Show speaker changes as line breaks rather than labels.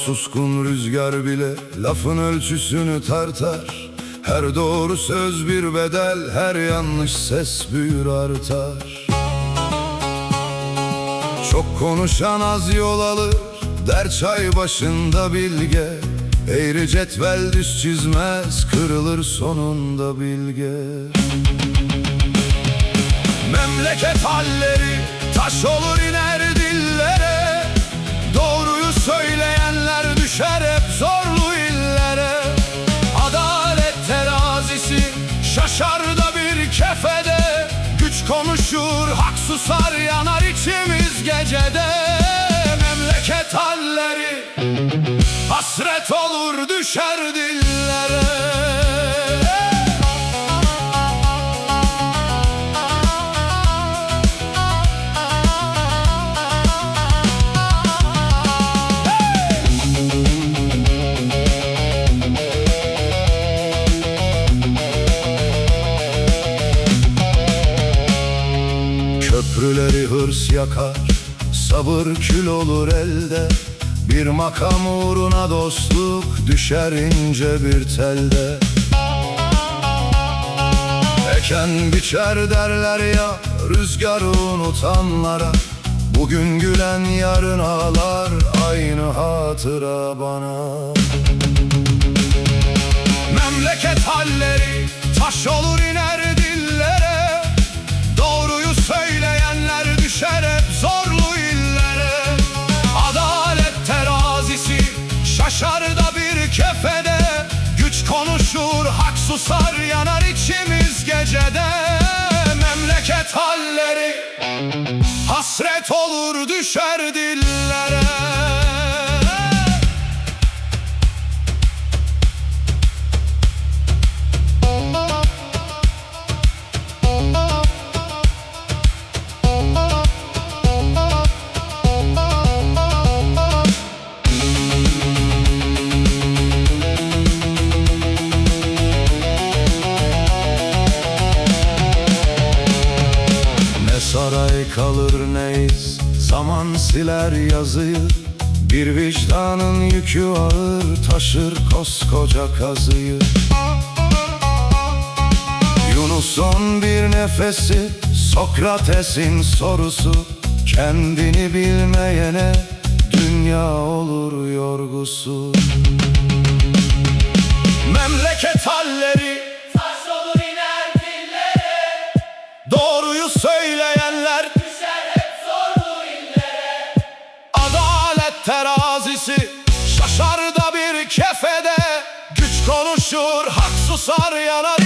suskun rüzgar bile lafın ölçüsünü tartar. Her doğru söz bir bedel, her yanlış ses büyür artar. Çok konuşan az yol alır, der çay başında bilge. Eğri cetvel düz çizmez, kırılır sonunda bilge. Memleket halleri taş olur iner dillere. Doğruyu söyleyenler düşer hep zorlu illere. Adalet terazisi şaşar da bir kefede. Güç konuşur, hak susar, yanar içimiz gecede. Memleket halleri hasret olur, düşer dillere. Köprüleri hırs yakar, sabır kül olur elde. Bir makam uğruna dostluk düşer ince bir telde. Eken biçer derler ya rüzgarı unutanlara. Bugün gülen yarın ağlar, aynı hatıra bana. Memleket halleri taş olur iner dillere. Doğruyu söyleyenler düşer hep zorlu illere. Adalet terazisi şaşar da bir kefede. Güç konuşur, hak susar, yanar içimiz gecede. Memleket halleri hasret olur, düşer dillere. Saray kalır neyiz, zaman siler yazıyı. Bir vicdanın yükü ağır, taşır koskoca kazıyı. Yunus'un bir nefesi, Sokrates'in sorusu. Kendini bilmeyene dünya olur yorgusu. Memleket halleri taş olur iner dillere. Doğruyu söyleyenler düşer hep zorlu illere. Adalet terazisi şaşar da bir kefede. Güç konuşur, hak susar, yanar